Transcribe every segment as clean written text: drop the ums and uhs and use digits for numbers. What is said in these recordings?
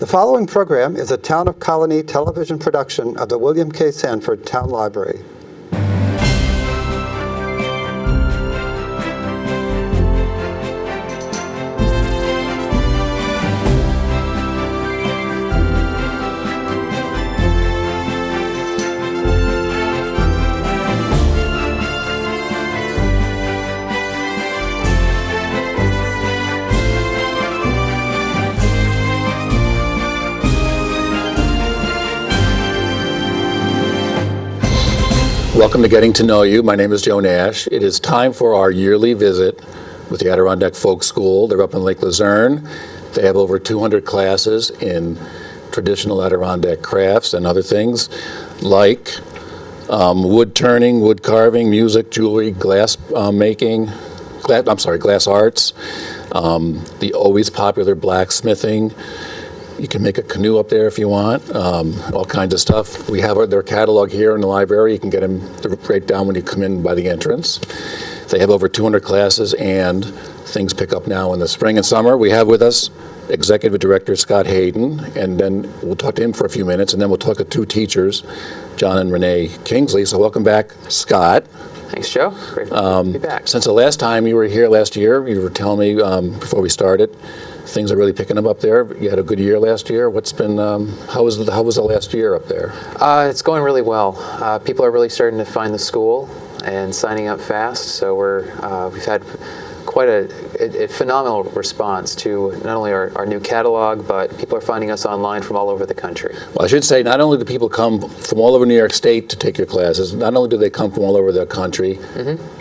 The following program is a Town of Colonie television production of the William K. Sanford Town Library. Welcome to Getting to Know You. My name is Joe Nash. It is time for our yearly visit with the Adirondack Folk School. They're up in Lake Luzerne. They have over 200 classes in traditional Adirondack crafts and other things like wood turning, wood carving, music, jewelry, glass making, glass arts, the always popular blacksmithing. You can make a canoe up there if you want, all kinds of stuff. We have their catalog here in the library. You can get them right down when you come in by the entrance. They have over 200 classes, and things pick up now in the spring and summer. We have with us Executive Director Scott Hayden, and then we'll talk to him for a few minutes, and then we'll talk to two teachers, John and Renee Kingsley. So welcome back, Scott. Thanks, Joe. Great to be back. Since the last time you were here last year, you were telling me before we started, things are really picking up there. You had a good year last year. What's been, how was the last year up there? It's going really well. People are really starting to find the school and signing up fast. So we've had quite a phenomenal response to not only our new catalog, but people are finding us online from all over the country. Well, I should say, not only do people come from all over New York State to take your classes, not only do they come from all over the country,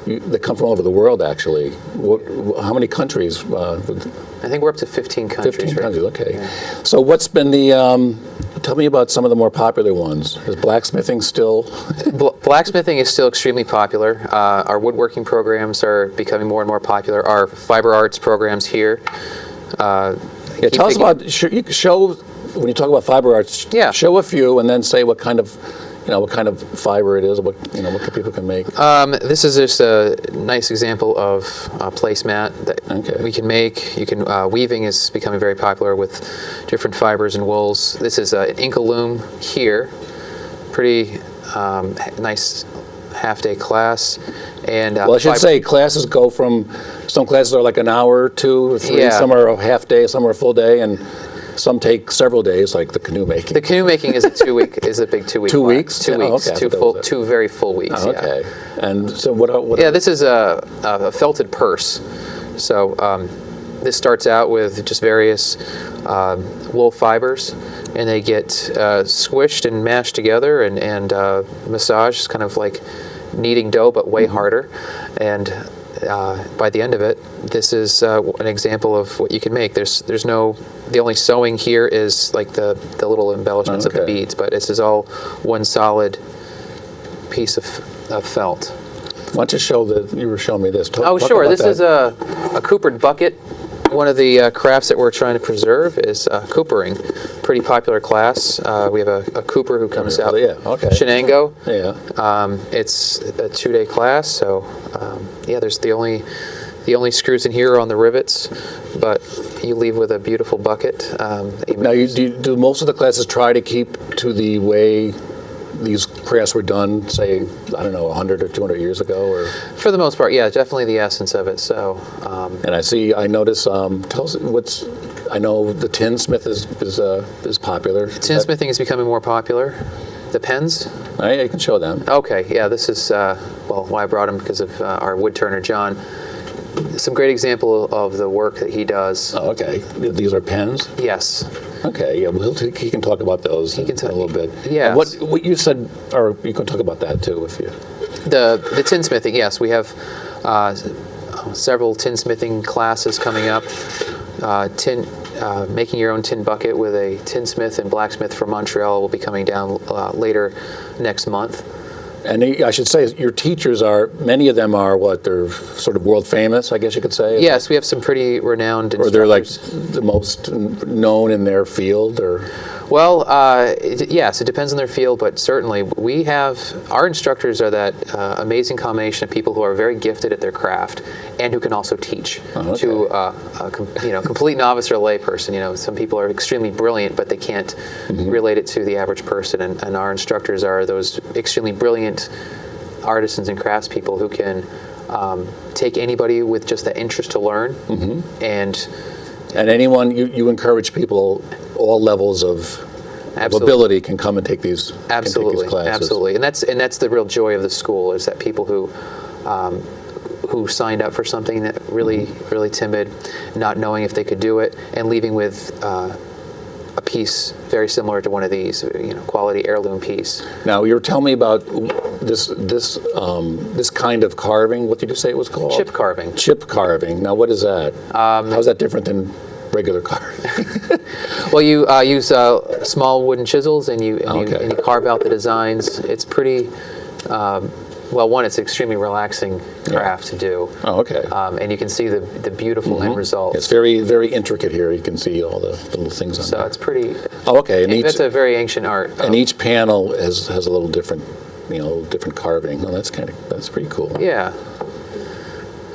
they come from all over the world, actually. How many countries? I think we're up to 15 countries. 15 countries, okay. Yeah. So what's been tell me about some of the more popular ones. Is blacksmithing still? Blacksmithing is still extremely popular. Our woodworking programs are becoming more and more popular. Our fiber arts programs here. Tell us about, you show, when you talk about fiber arts, show a few and then say what kind of fiber it is, what people can make. This is just a nice example of a placemat that we can make. Weaving is becoming very popular with different fibers and wools. This is an Inca loom here. Pretty nice half-day class. And well, I should say classes go from, some classes are like an hour, 2 or 3, some are a half day, some are a full day, and some take several days, like the canoe making. The canoe making is a big 2 week. 2 weeks. 2 weeks. Okay. Two very full weeks. Oh, okay. Yeah. And so what? Yeah, this is a felted purse. So this starts out with just various wool fibers, and they get squished and mashed together and massaged. It's kind of like kneading dough, but way harder. And by the end of it, this is an example of what you can make. The only sewing here is like the little embellishments of the beads, but this is all one solid piece of felt. Why don't you show you were showing me this. Sure. This is a coopered bucket. One of the crafts that we're trying to preserve is coopering. Pretty popular class. We have a cooper who comes out. Shenango. Yeah. It's a 2-day class, so there's the only screws in here are on the rivets, but you leave with a beautiful bucket. Now, do most of the classes try to keep to the way these crafts were done, say, I don't know, 100 or 200 years ago? Or? For the most part, yeah, definitely the essence of it. So. And I notice, tell us I know the tinsmith is popular. Tinsmithing is becoming more popular. The pens? Oh, yeah, you can show them. Okay, yeah, this is, why I brought him because of our wood turner, John. Some great example of the work that he does. Oh, okay. These are pens? Yes. Okay, yeah, well, he can talk about those in a little bit. Yeah. What you said, or you can talk about that too if you... The tinsmithing, yes, we have several tinsmithing classes coming up. Making your own tin bucket with a tinsmith and blacksmith from Montreal will be coming down later next month. And I should say, your teachers many of them are what, they're sort of world famous, I guess you could say? Yes, we have some pretty renowned Or instructors. they're like the most known in their field, or? Well, yes, it depends on their field, but certainly our instructors are that amazing combination of people who are very gifted at their craft and who can also teach to a complete novice or a lay person. Some people are extremely brilliant, but they can't relate it to the average person, and our instructors are those extremely brilliant artisans and craftspeople who can take anybody with just that interest to learn And anyone, you encourage people, all levels of ability can come and take these, classes. Absolutely, and that's the real joy of the school, is that people who signed up for something that really timid, not knowing if they could do it, and leaving with a piece very similar to one of these, quality heirloom piece. Now, you were telling me about this kind of carving. What did you say it was called? Chip carving. Chip carving. Now, what is that? How is that different than regular carving? Well, you use small wooden chisels, and you carve out the designs. It's pretty. One, it's an extremely relaxing craft to do. Oh, okay. And you can see the beautiful end result. It's very, very intricate here. You can see all the little things on there. So it's pretty. Oh, okay. And that's a very ancient art. And each panel has a little different, different carving. Oh, that's pretty cool. Yeah.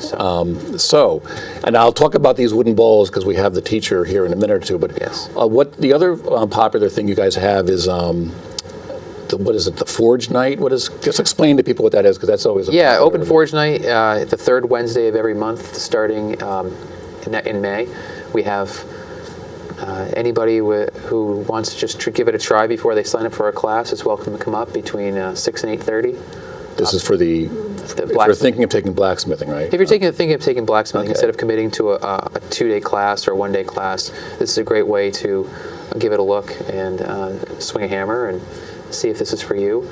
So, and I'll talk about these wooden bowls because we have the teacher here in a minute or two. But yes. What the other popular thing you guys have is what is it? The Forge Night? Just explain to people what that is, because that's always Open Forge Night, the third Wednesday of every month, starting in May. We have anybody who wants to just give it a try before they sign up for our class is welcome to come up between 6 and 8:30. This is for if you're thinking of taking blacksmithing, right? If you're thinking of taking blacksmithing, instead of committing to a 2-day class or a 1-day class, this is a great way to give it a look and swing a hammer and see if this is for you.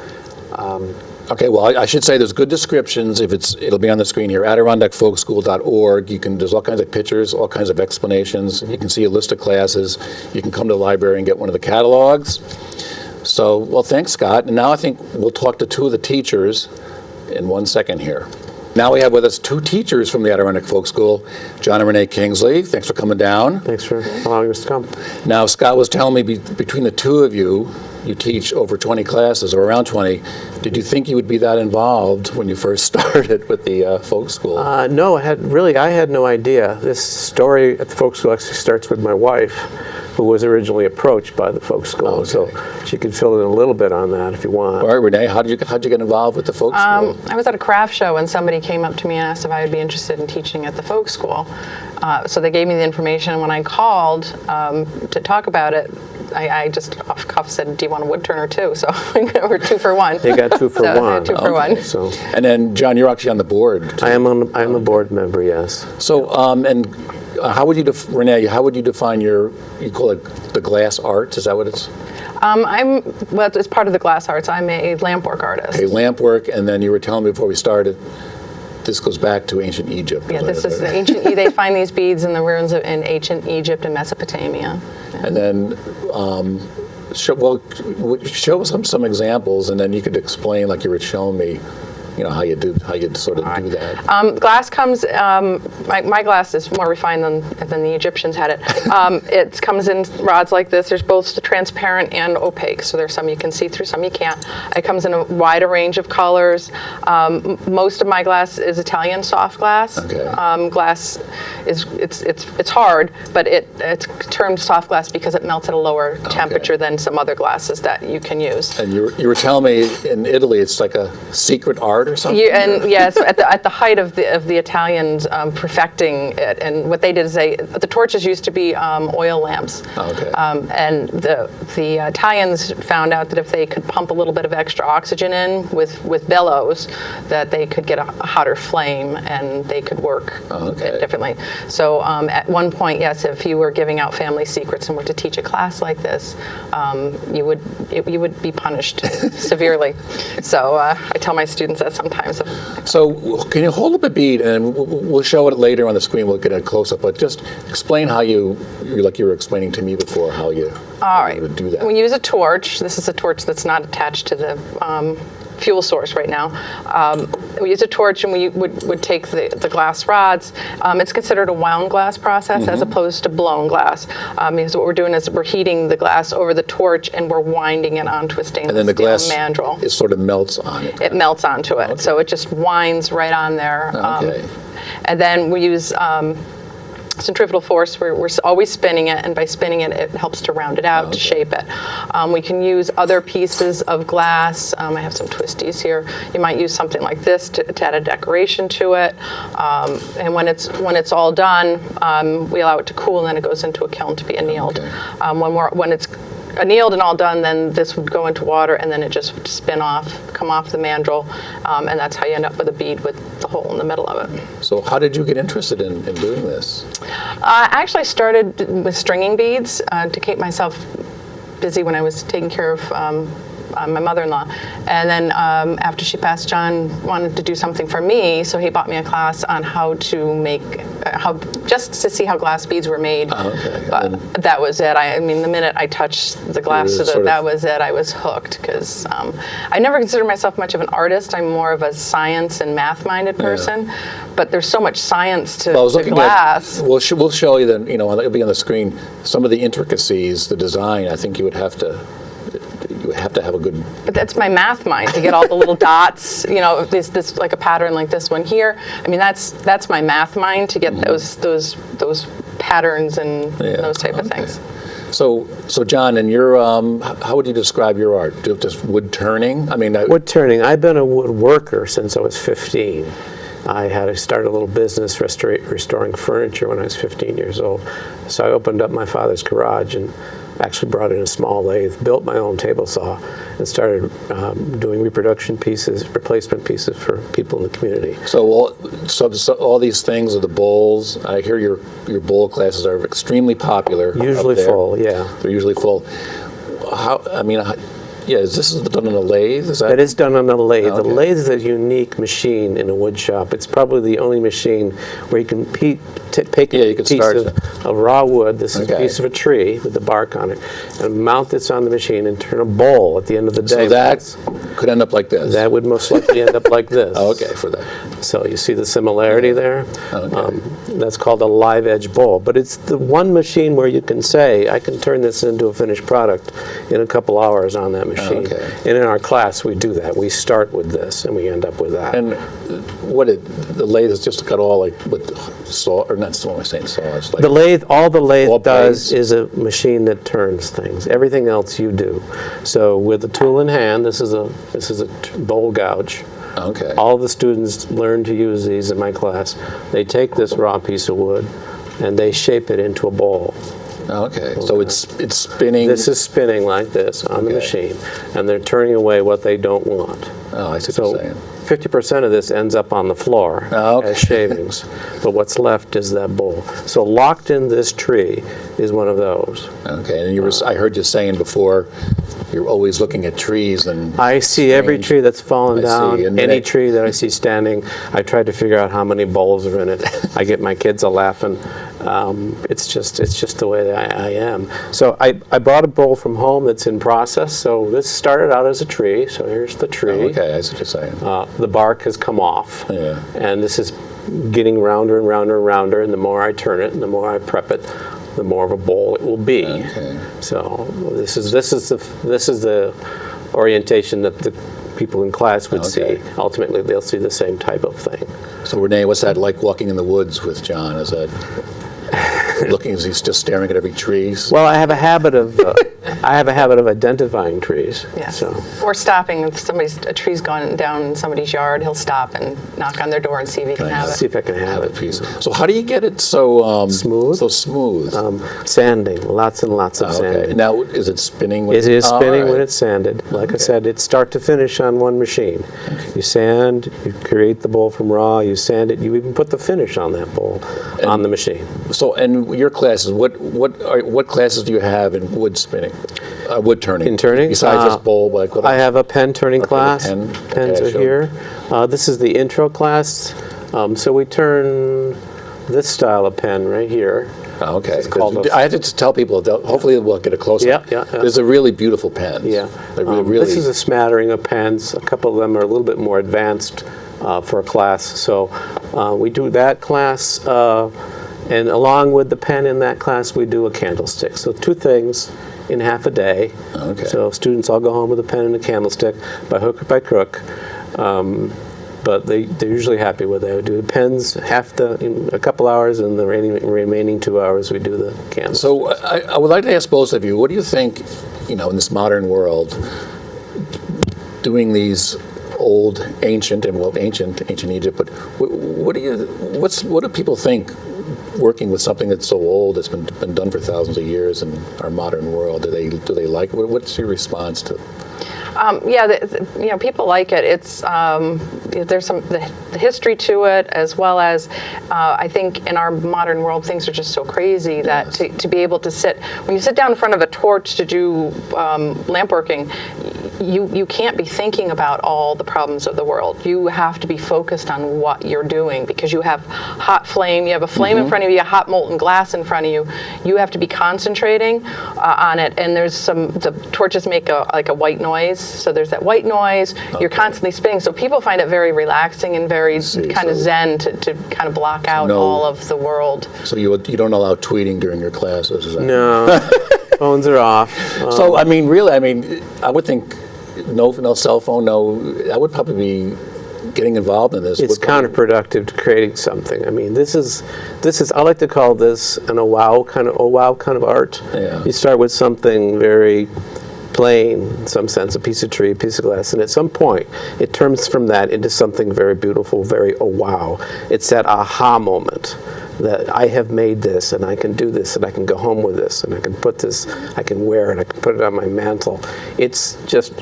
Okay, well, I should say there's good descriptions. It'll be on the screen here. AdirondackFolkSchool.org. There's all kinds of pictures, all kinds of explanations. You can see a list of classes. You can come to the library and get one of the catalogs. So, well, thanks, Scott. And now I think we'll talk to two of the teachers in 1 second here. Now we have with us two teachers from the Adirondack Folk School, John and Renee Kingsley. Thanks for coming down. Thanks for allowing us to come. Now, Scott was telling me between the two of you, you teach over 20 classes, or around 20. Did you think you would be that involved when you first started with the folk school? No, I had no idea. This story at the folk school actually starts with my wife, who was originally approached by the folk school. Okay. So she could fill in a little bit on that if you want. All right, Renee, how'd you get involved with the folk school? I was at a craft show and somebody came up to me and asked if I would be interested in teaching at the folk school. So they gave me the information, and when I called to talk about it, I just off the cuff said, "Do you want a wood turner too?" So we're 2 for 1. They got 2 for 1. 2 for 1. So And then, John, you're actually on the board, too. I am a board member, yes. So, how would you, Renee, how would you define you call it the glass arts? Is that what it's? It's part of the glass arts. I'm a lampwork artist. Okay, lamp work, and then you were telling me before we started, this goes back to ancient Egypt. Yeah, this is the ancient. They find these beads in the ruins in ancient Egypt and Mesopotamia. And then, show us some examples, and then you could explain, like you were showing me, how you sort of do that. Glass comes. My glass is more refined than the Egyptians had it. It comes in rods like this. There's both transparent and opaque. So there's some you can see through, some you can't. It comes in a wider range of colors. Most of my glass is Italian soft glass. Okay. Glass it's hard, but it's termed soft glass because it melts at a lower temperature than some other glasses that you can use. And you were telling me in Italy it's like a secret art or something? Yes, at the height of the Italians perfecting it, and what they did is the torches used to be oil lamps. Okay. And the Italians found out that if they could pump a little bit of extra oxygen in with bellows, that they could get a hotter flame and they could work it differently. So at one point, yes, if you were giving out family secrets and were to teach a class like this, you would be punished severely. So I tell my students that sometimes. So can you hold up a bead, and we'll show it later on the screen. We'll get a close up, but just explain how like you were explaining to me before, how you would do that. We use a torch. This is a torch that's not attached to the fuel source right now. We use a torch, and we would take the glass rods. It's considered a wound glass process as opposed to blown glass, because what we're doing is we're heating the glass over the torch, and we're winding it onto a stainless And then the steel glass mandrel. it sort of melts on it. It melts onto it, so it just winds right on there. Okay. And then we use centrifugal force. We're always spinning it, and by spinning it, it helps to round it out, to shape it. We can use other pieces of glass. I have some twisties here. You might use something like this to add a decoration to it. And when it's all done, we allow it to cool, and then it goes into a kiln to be annealed. Okay. When it's annealed and all done, then this would go into water, and then it just would come off the mandrel, and that's how you end up with a bead with the hole in the middle of it. So how did you get interested in doing this? I actually started with stringing beads to keep myself busy when I was taking care of my mother-in-law. And then after she passed, John wanted to do something for me, so he bought me a class on how to make, just to see how glass beads were made. Okay. But that was it. I mean, the minute I touched the glass, that was it. I was hooked, because I never considered myself much of an artist. I'm more of a science and math-minded person. But there's so much science to glass. We'll show you then. It'll be on the screen. Some of the intricacies, the design. I think you would have to have a good. But that's my math mind, to get all the little dots. This like a pattern like this one here. I mean, that's my math mind, to get those patterns and those type of things. So John, and your how would you describe your art? Just wood turning? I mean, wood turning. I've been a woodworker since I was 15. I started a little business restoring furniture when I was 15 years old. So I opened up my father's garage and actually brought in a small lathe, built my own table saw, and started doing reproduction pieces, replacement pieces for people in the community. So all these things are the bowls. I hear your bowl classes are extremely popular. Usually full, yeah. They're usually full. Is this done on a lathe? It is done on a lathe. Okay. The lathe is a unique machine in a wood shop. It's probably the only machine where you can take a piece of raw wood, this is a piece of a tree with the bark on it, and mount this on the machine and turn a bowl at the end of the day. So that could end up like this? That would most likely end up like this. Okay, for that. So you see the similarity there? Okay. That's called a live edge bowl. But it's the one machine where you can say, I can turn this into a finished product in a couple hours on that machine. Okay. And in our class, we do that. We start with this, and we end up with that. And the lathe is just cut all like with saw, or not saw, I'm saying saw. It's like all the lathe does blades. is a machine that turns things. Everything else you do. So with the tool in hand, this is a bowl gouge. Okay. All of the students learn to use these in my class. They take this raw piece of wood and they shape it into a bowl. Okay. So it's spinning. This is spinning like this on the machine, and they're turning away what they don't want. Oh, I see what you're saying. 50% of this ends up on the floor as shavings, but what's left is that bowl. So locked in this tree is one of those. Okay, and I heard you saying before, you're always looking at trees and. I see every tree that's fallen down, and any tree that I see standing. I try to figure out how many bowls are in it. I get my kids a laughing. It's just the way that I am. So I brought a bowl from home that's in process. So this started out as a tree. So here's the tree. Okay, I see what you're saying. The bark has come off, Yeah. and this is getting rounder and rounder and rounder. And the more I turn it, and the more I prep it, the more of a bowl it will be. Okay. So this is the orientation that the people in class would see. Ultimately, they'll see the same type of thing. So Renee, what's that like walking in the woods with John? Is that looking as he's just staring at every tree? Well, I have a habit of identifying trees. Yeah. So. Or stopping if a tree's gone down in somebody's yard, he'll stop and knock on their door and see if he can have it. See if I can have it. Piece. So how do you get it so smooth? So smooth. Sanding, lots and lots of sanding. Now, is it spinning? It is spinning when it's sanded. Like I said, it's start to finish on one machine. You sand, you create the bowl from raw, you sand it, you even put the finish on that bowl on the machine. So, and your classes, what classes do you have in wood spinning, wood turning? In turning? Besides this bowl, like what? I have a pen turning class. Pens are sure. here. This is the intro class. So we turn this style of pen right here. Okay. It's called I had to tell people, hopefully we'll get a close-up. Yeah. There's a really beautiful pens. Yeah. They're really, This is a smattering of pens. A couple of them are a little bit more advanced for a class. So we do that class, and along with the pen in that class, we do a candlestick. So 2 things in half a day. Okay. So students all go home with a pen and a candlestick, by hook or by crook. But they're usually happy with it. We do the pens in a couple hours, and the remaining 2 hours we do the candles. So I would like to ask both of you, what do you think, in this modern world, doing these old, ancient Egypt, but what do people think working with something that's so old, that's been done for thousands of years in our modern world? Do they like it? What's your response to? People like it. It's there's the history to it, as well as I think in our modern world things are just so crazy that to be able to sit, when you sit down in front of a torch to do lamp working, you can't be thinking about all the problems of the world. You have to be focused on what you're doing, because you have hot flame, you have a flame in front of you, hot molten glass in front of you. You have to be concentrating on it, and the torches make a white noise. So there's that white noise. You're constantly spinning. So people find it very relaxing and very kind of zen to kind of block out all of the world. So you don't allow tweeting during your classes? Is that No, phones are off. So I would think no cell phone, no. I would probably be getting involved in this. It's counterproductive to creating something. I mean, this is. I like to call this a wow kind of art. Yeah. You start with something very plain, in some sense, a piece of tree, a piece of glass, and at some point it turns from that into something very beautiful, very wow. It's that aha moment that I have made this, and I can do this, and I can go home with this, and I can put this, I can wear it, I can put it on my mantle. It's just,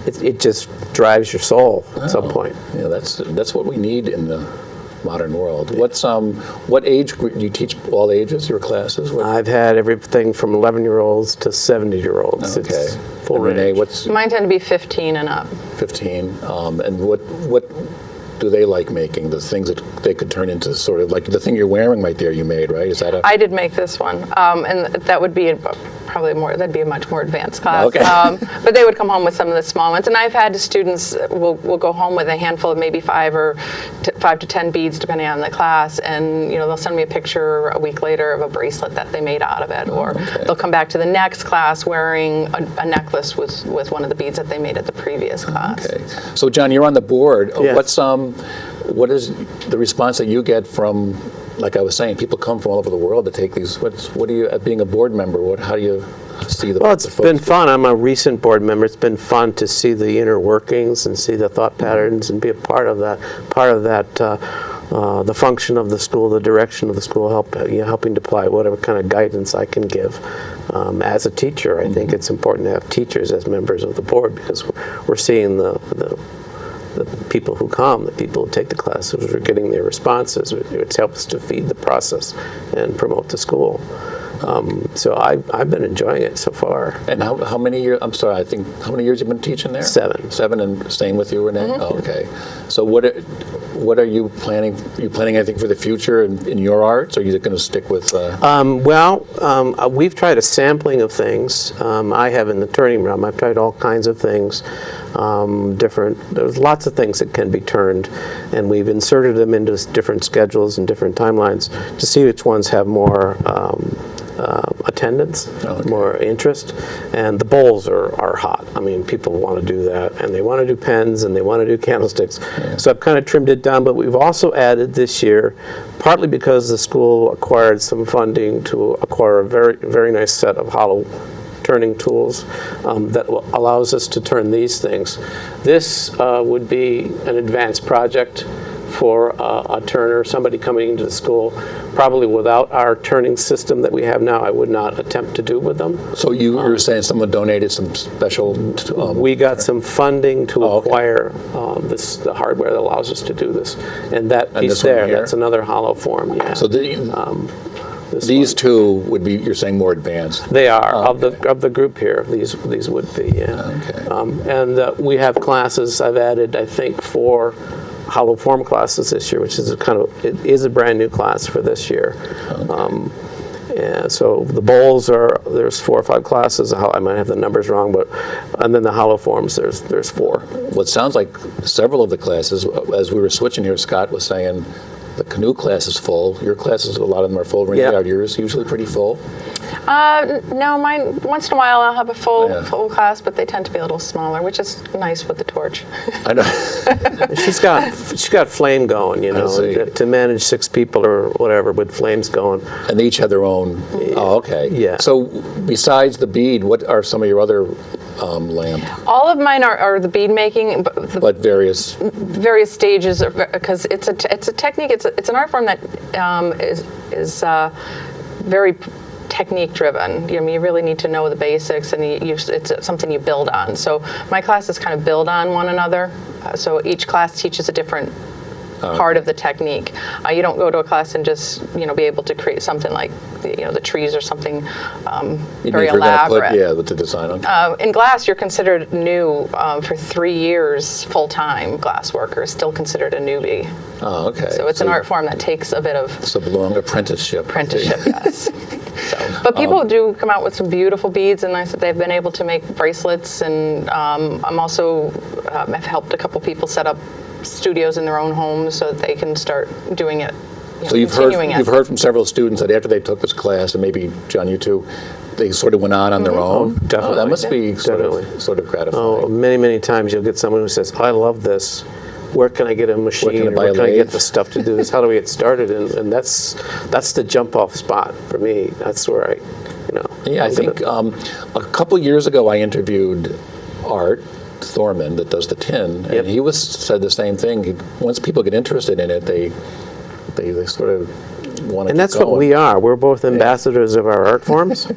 it just drives your soul at some point. Yeah, that's what we need in the modern world. What age group do you teach? All ages, your classes? I've had everything from 11-year-olds to 70-year-olds. Okay. It's full Renee, range. Mine tend to be 15 and up. 15. And what do they like making? The things that they could turn into sort of like the thing you're wearing right there. You made, right? Is that I did make this one, and that would be that'd be a much more advanced class. Okay. But they would come home with some of the small ones, and I've had students will go home with a handful of maybe 5 to 10 beads, depending on the class, and they'll send me a picture a week later of a bracelet that they made out of it, or they'll come back to the next class wearing a necklace with one of the beads that they made at the previous class. Okay. So John, you're on the board. Yes. What is the response that you get from, like I was saying, people come from all over the world to take these? What do you, being a board member, how do you see the? Well, it's been fun. I'm a recent board member. It's been fun to see the inner workings and see the thought patterns and be a part of that. The function of the school, the direction of the school, helping to apply whatever kind of guidance I can give. As a teacher, I think it's important to have teachers as members of the board, because we're seeing the people who come, the people who take the classes, we're getting their responses. It helps to feed the process and promote the school. So I've been enjoying it so far. And how many years? I'm sorry. I think how many years you've been teaching there? 7. 7, and staying with you, Renee. Oh, okay. So what are you planning? Are you planning anything for the future in your arts, or are you going to stick with? We've tried a sampling of things. I have in the turning realm. I've tried all kinds of things. There's lots of things that can be turned, and we've inserted them into different schedules and different timelines to see which ones have more attendance, more interest, and the bowls are hot. I mean, people want to do that, and they want to do pens, and they want to do candlesticks. Yeah. So I've kind of trimmed it down, but we've also added this year, partly because the school acquired some funding to acquire a very, very nice set of hollow turning tools that allows us to turn these things. This would be an advanced project for a turner, somebody coming into the school. Probably without our turning system that we have now, I would not attempt to do with them. So you were saying someone donated some special? We got some funding to acquire the hardware that allows us to do this. And that piece there, that's another hollow form, yeah. So these two would be, you're saying, more advanced? They are. Of the group here, these would be, yeah. Okay. And we have classes. I've added, I think, 4 hollow form classes this year, which is it is a brand new class for this year. Okay. Yeah, so the bowls there's 4 or 5 classes. I might have the numbers wrong, and then the hollow forms, there's 4. Well, it sounds like several of the classes, as we were switching here, Scott was saying the canoe class is full. Your classes, a lot of them are full. Renee, Yeah. are yours usually pretty full? No, mine, once in a while I'll have a full Yeah. full class, but they tend to be a little smaller, which is nice with the torch. I know. She's got flame going, see. to manage 6 people or whatever with flames going. And they each have their own. Oh, okay. Yeah. So besides the bead, what are some of your other lamp? All of mine are the bead making, but the But various. various stages, because it's a technique. It's an art form that is very technique driven. You really need to know the basics, and it's something you build on. So my classes kind of build on one another. So each class teaches a different part of the technique. You don't go to a class and just be able to create something like the trees or something very elaborate. With the design on. In glass, you're considered new for 3 years full time. Glass worker is still considered a newbie. Oh, okay. So it's an art form that takes a bit of It's a long apprenticeship. yes. But people do come out with some beautiful beads, and like I said, they've been able to make bracelets. And I'm also I've helped a couple people set up studios in their own homes so that they can start doing it. So you've heard from several students that after they took this class, and maybe John, you too, they sort of went on their own. definitely. That must be sort Definitely. of gratifying. Oh, many times you'll get someone who says, "I love this. Where can I get a machine? Where can I buy a Where can I get lathe?" the stuff to do this? How do we get started?" And that's the jump off spot for me. That's where Yeah, I think a couple years ago I interviewed Art Thorman that does the tin, and he said the same thing. Once people get interested in it, they sort of want to. And that's what we are. We're both ambassadors of our art forms.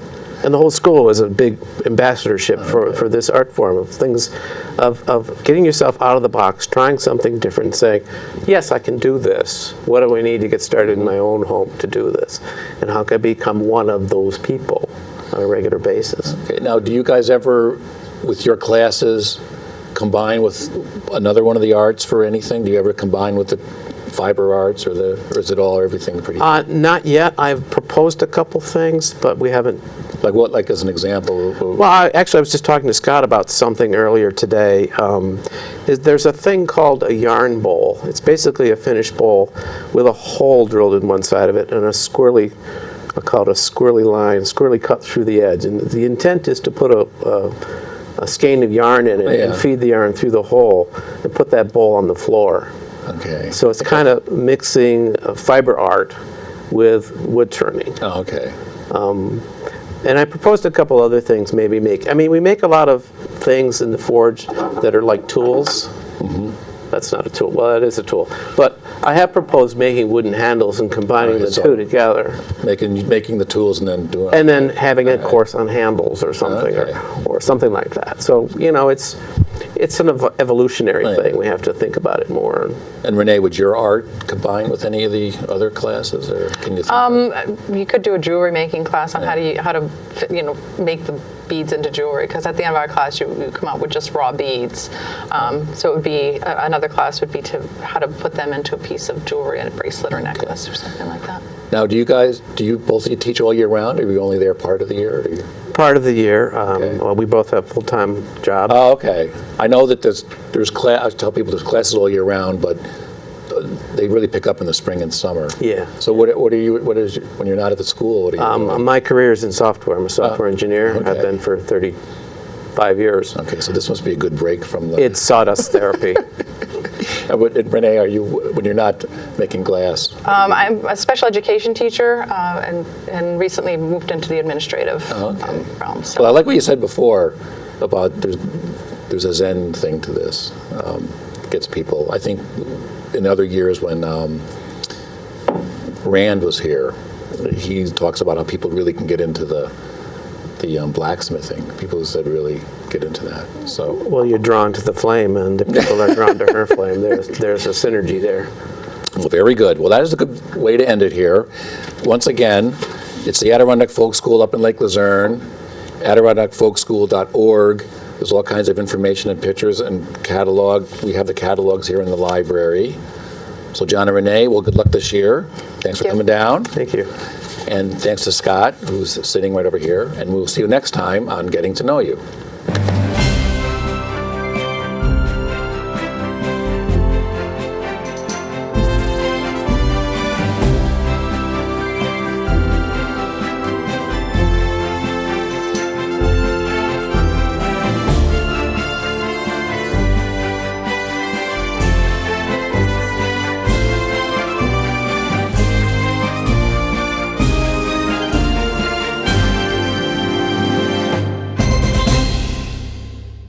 And the whole school is a big ambassadorship for this art form of things, of getting yourself out of the box, trying something different, saying, yes, I can do this. What do I need to get started in my own home to do this? And how can I become one of those people on a regular basis? Okay, now, do you guys ever, with your classes, combine with another one of the arts for anything? Do you ever combine with the fiber arts, or is it all everything pretty? Not yet. I've proposed a couple things, but we haven't. Like what? Like as an example? Well, I was just talking to Scott about something earlier today. There's a thing called a yarn bowl. It's basically a finished bowl with a hole drilled in one side of it and I call it a squirrely line, squirrely cut through the edge. And the intent is to put a skein of yarn in it and feed the yarn through the hole and put that bowl on the floor. Okay. So it's kind of mixing fiber art with wood turning. Oh, okay. And I proposed a couple other things maybe we make a lot of things in the forge that are like tools. Mm-hmm. That's not a tool. Well, it is a tool. But I have proposed making wooden handles and combining the two together. Making the tools and then doing. And then having a course on handles or something, or something like that. So, it's an evolutionary thing. We have to think about it more. And Renee, would your art combine with any of the other classes, or can you think You could do a jewelry making class on how to make the beads into jewelry, because at the end of our class you come out with just raw beads. So it would be another class would be to how to put them into a piece of jewelry, a bracelet or necklace or something like that. Now, do you both of you teach all year round, or are you only there part of the year? Or do you? Part of the year. Well, we both have full-time jobs. Oh, okay. I know that there's class. I tell people there's classes all year round, but they really pick up in the spring and summer. Yeah. So what is when you're not at the school? What are you doing? My career is in software. I'm a software engineer. okay. I've been for 35 years. Okay, so this must be a good break from the. It's sawdust therapy. And Renee, are you when you're not making glass? I'm a special education teacher, and recently moved into the administrative realm. So. Well, I like what you said before about there's a Zen thing to this. Gets people. I think in other years when Rand was here, he talks about how people really can get into the blacksmithing. People who said really get into that. So. Well, you're drawn to the flame, and the people are drawn to her flame. There's a synergy there. Well, very good. Well, that is a good way to end it here. Once again, it's the Adirondack Folk School up in Lake Luzerne, adirondackfolkschool.org. There's all kinds of information and pictures and catalog. We have the catalogs here in the library. So John and Renee, well, good luck this year. Thanks for coming down. Thank you. And thanks to Scott, who's sitting right over here. And we'll see you next time on Getting to Know You.